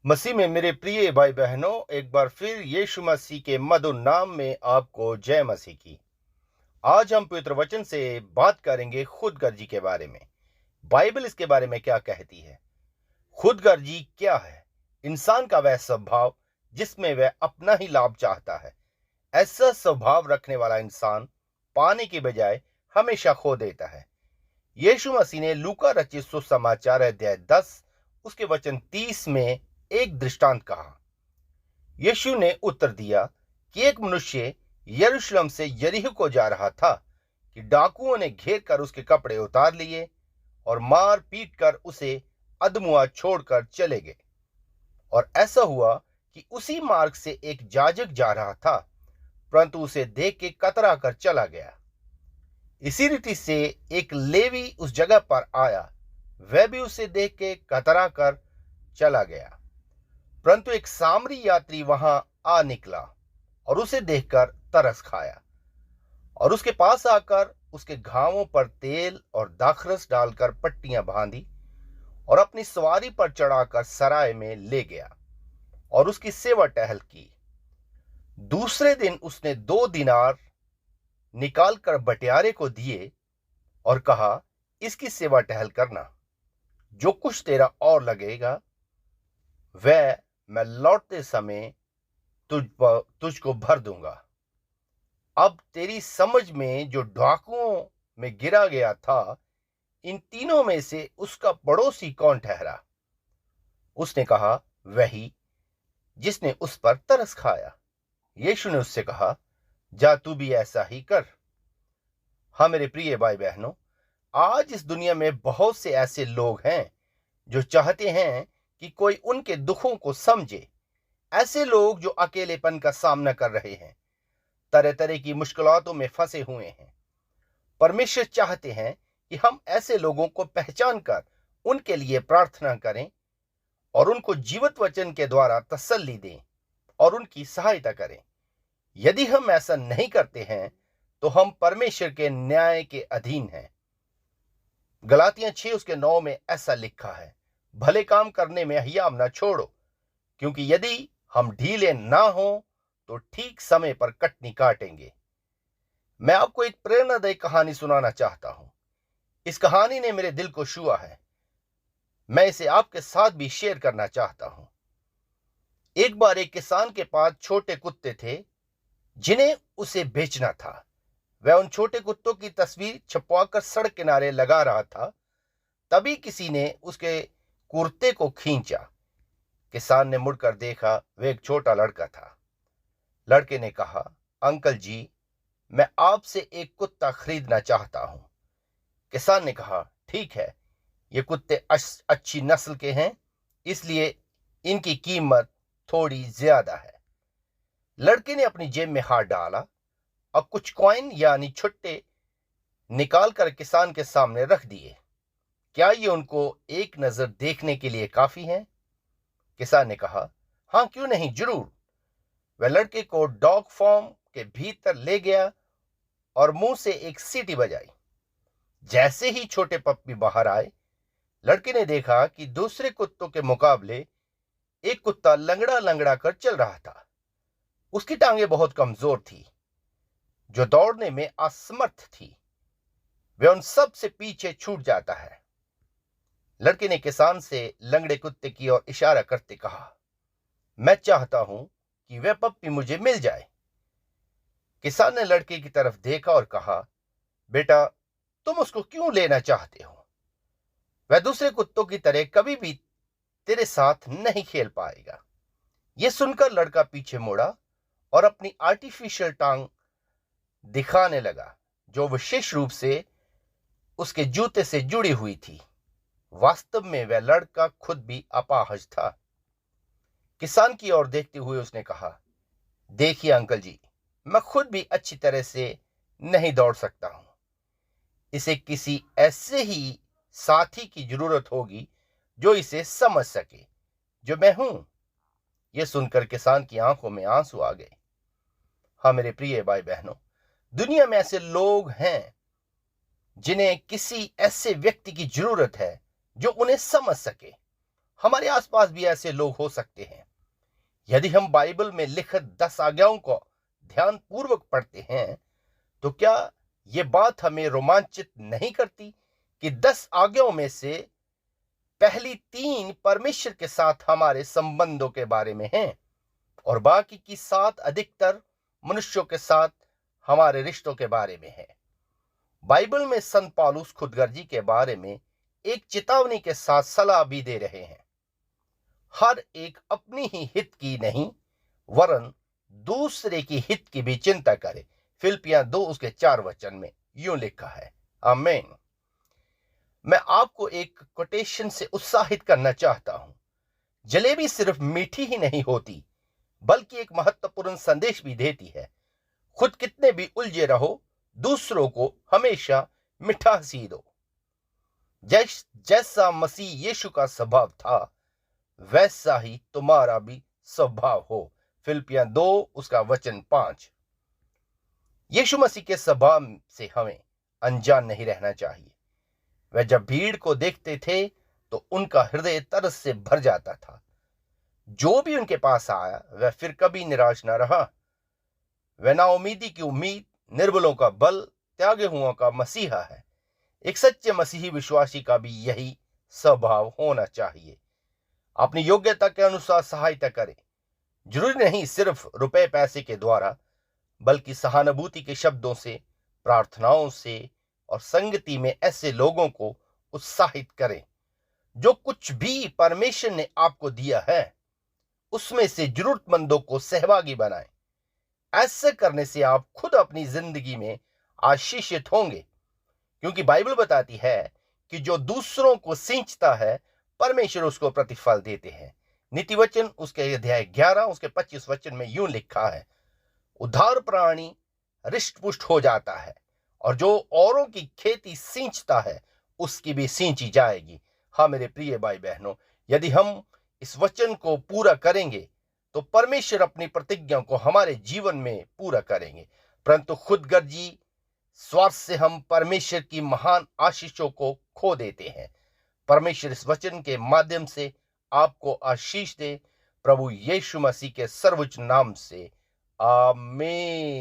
मसीह में मेरे प्रिय भाई बहनों, एक बार फिर यीशु मसीह के मधुर नाम में आपको जय मसीह की। आज हम पवित्र वचन से बात करेंगे खुदगर्जी के बारे में। बाइबल इसके बारे में क्या कहती है? खुदगर्जी क्या है? इंसान का वह स्वभाव जिसमें वह अपना ही लाभ चाहता है। ऐसा स्वभाव रखने वाला इंसान पाने की बजाय हमेशा खो देता है। यीशु मसीह ने लूका रचित सुसमाचार अध्याय 10 उसके वचन 30 में एक दृष्टांत कहा। यीशु ने उत्तर दिया कि एक मनुष्य यरूशलेम से यरीहो को जा रहा था कि डाकुओं ने घेर कर उसके कपड़े उतार लिए और मार पीट कर उसे अधमुआ छोड़कर चले गए। और ऐसा हुआ कि उसी मार्ग से एक याजक जा रहा था, परंतु उसे देख के कतरा कर चला गया। इसी रीति से एक लेवी उस जगह पर आया, वह भी उसे देख के कतरा कर चला गया। परंतु एक सामरी यात्री वहां आ निकला और उसे देखकर तरस खाया और उसके पास आकर उसके घावों पर तेल और दाखरस डालकर पट्टियां बांधी और अपनी सवारी पर चढ़ाकर सराय में ले गया और उसकी सेवा टहल की। दूसरे दिन उसने 2 दिनार निकालकर बटियारे को दिए और कहा, इसकी सेवा टहल करना, जो कुछ तेरा और लगेगा वह मैं लौटते समय तुझको भर दूंगा। अब तेरी समझ में जो डाकुओं में गिरा गया था, इन तीनों में से उसका पड़ोसी कौन ठहरा? उसने कहा, वही जिसने उस पर तरस खाया। यीशु ने उससे कहा, जा तू भी ऐसा ही कर। हाँ मेरे प्रिय भाई बहनों, आज इस दुनिया में बहुत से ऐसे लोग हैं जो चाहते हैं कि कोई उनके दुखों को समझे। ऐसे लोग जो अकेलेपन का सामना कर रहे हैं, तरह तरह की मुश्किलातों में फंसे हुए हैं। परमेश्वर चाहते हैं कि हम ऐसे लोगों को पहचान कर उनके लिए प्रार्थना करें और उनको जीवित वचन के द्वारा तसल्ली दें और उनकी सहायता करें। यदि हम ऐसा नहीं करते हैं तो हम परमेश्वर के न्याय के अधीन हैं। गलातियां 6 उसके 9 में ऐसा लिखा है, भले काम करने में हियाव न छोड़ो, क्योंकि यदि हम ढीले ना हो तो ठीक समय पर कटनी काटेंगे। मैं आपको एक प्रेरणादायी कहानी सुनाना चाहता हूं। इस कहानी ने मेरे दिल को छुआ है। मैं इसे आपके साथ भी शेयर करना चाहता हूं। एक बार एक किसान के पास छोटे कुत्ते थे जिन्हें उसे बेचना था। वह उन छोटे कुत्तों की तस्वीर छपवाकर सड़क किनारे लगा रहा था। तभी किसी ने उसके कुर्ते को खींचा। किसान ने मुड़कर देखा, वह एक छोटा लड़का था। लड़के ने कहा, अंकल जी, मैं आपसे एक कुत्ता खरीदना चाहता हूं। किसान ने कहा, ठीक है, ये कुत्ते अच्छी नस्ल के हैं, इसलिए इनकी कीमत थोड़ी ज्यादा है। लड़के ने अपनी जेब में हाथ डाला और कुछ कॉइन यानी छुट्टे निकालकर किसान के सामने रख दिए। क्या ये उनको एक नजर देखने के लिए काफी है? किसान ने कहा, हाँ क्यों नहीं, जरूर। वह लड़के को डॉग फार्म के भीतर ले गया और मुंह से एक सीटी बजाई। जैसे ही छोटे पप्पी बाहर आए, लड़के ने देखा कि दूसरे कुत्तों के मुकाबले एक कुत्ता लंगड़ा लंगड़ा कर चल रहा था। उसकी टांगें बहुत कमजोर थी, जो दौड़ने में असमर्थ थी। वह उन सब से पीछे छूट जाता है। लड़के ने किसान से लंगड़े कुत्ते की ओर इशारा करते कहा, मैं चाहता हूं कि वह पप्पी मुझे मिल जाए। किसान ने लड़के की तरफ देखा और कहा, बेटा, तुम उसको क्यों लेना चाहते हो? वह दूसरे कुत्तों की तरह कभी भी तेरे साथ नहीं खेल पाएगा। यह सुनकर लड़का पीछे मुड़ा और अपनी आर्टिफिशियल टांग दिखाने लगा, जो विशेष रूप से उसके जूते से जुड़ी हुई थी। वास्तव में वह लड़का खुद भी अपाहज था। किसान की ओर देखते हुए उसने कहा, देखिए अंकल जी, मैं खुद भी अच्छी तरह से नहीं दौड़ सकता हूं। इसे किसी ऐसे ही साथी की जरूरत होगी जो इसे समझ सके, जो मैं हूं। यह सुनकर किसान की आंखों में आंसू आ गए। हाँ मेरे प्रिय भाई बहनों, दुनिया में ऐसे लोग हैं जिन्हें किसी ऐसे व्यक्ति की जरूरत है जो उन्हें समझ सके। हमारे आसपास भी ऐसे लोग हो सकते हैं। यदि हम बाइबल में लिखित 10 आज्ञाओं को ध्यान पूर्वक पढ़ते हैं, तो क्या ये बात हमें रोमांचित नहीं करती कि 10 आज्ञाओं में से पहली 3 परमेश्वर के साथ हमारे संबंधों के बारे में हैं और बाकी की 7 अधिकतर मनुष्यों के साथ हमारे रिश्तों के बारे में है। बाइबल में संत पौलुस खुदगर्जी के बारे में एक चेतावनी के साथ सलाह भी दे रहे हैं। हर एक अपनी ही हित की नहीं, वरन दूसरे की हित की भी चिंता करे। फिलिपियां 2:4 में यूं लिखा है। आमीन। मैं आपको एक कोटेशन से उत्साहित करना चाहता हूं। जलेबी सिर्फ मीठी ही नहीं होती, बल्कि एक महत्वपूर्ण संदेश भी देती है। खुद कितने भी उलझे रहो, दूसरों को हमेशा मिठासी दो। जैसा मसीह यीशु का स्वभाव था, वैसा ही तुम्हारा भी स्वभाव हो। फिलिपियां 2:5। यीशु मसीह के स्वभाव से हमें अनजान नहीं रहना चाहिए। वह जब भीड़ को देखते थे तो उनका हृदय तरस से भर जाता था। जो भी उनके पास आया वह फिर कभी निराश न रहा। वह नाउमीदी की उम्मीद, निर्बलों का बल, त्यागे हुओं का मसीहा है। एक सच्चे मसीही विश्वासी का भी यही स्वभाव होना चाहिए। अपनी योग्यता के अनुसार सहायता करें। जरूरी नहीं सिर्फ रुपए पैसे के द्वारा, बल्कि सहानुभूति के शब्दों से, प्रार्थनाओं से और संगति में ऐसे लोगों को उत्साहित करें। जो कुछ भी परमेश्वर ने आपको दिया है, उसमें से जरूरतमंदों को सहभागी बनाएं। ऐसे करने से आप खुद अपनी जिंदगी में आशीषित होंगे, क्योंकि बाइबल बताती है कि जो दूसरों को सींचता है, परमेश्वर उसको प्रतिफल देते हैं। नीति वचन उसके अध्याय 11:25 में यूं लिखा है, उद्धार प्राणी रिष्ट पुष्ट हो जाता है और जो औरों की खेती सींचता है, उसकी भी सींची जाएगी। हाँ मेरे प्रिय भाई बहनों, यदि हम इस वचन को पूरा करेंगे तो परमेश्वर अपनी प्रतिज्ञा को हमारे जीवन में पूरा करेंगे। परंतु खुदगर्जी स्वार्थ से हम परमेश्वर की महान आशीषों को खो देते हैं। परमेश्वर इस वचन के माध्यम से आपको आशीष दे। प्रभु यीशु मसीह के सर्वोच्च नाम से आमीन।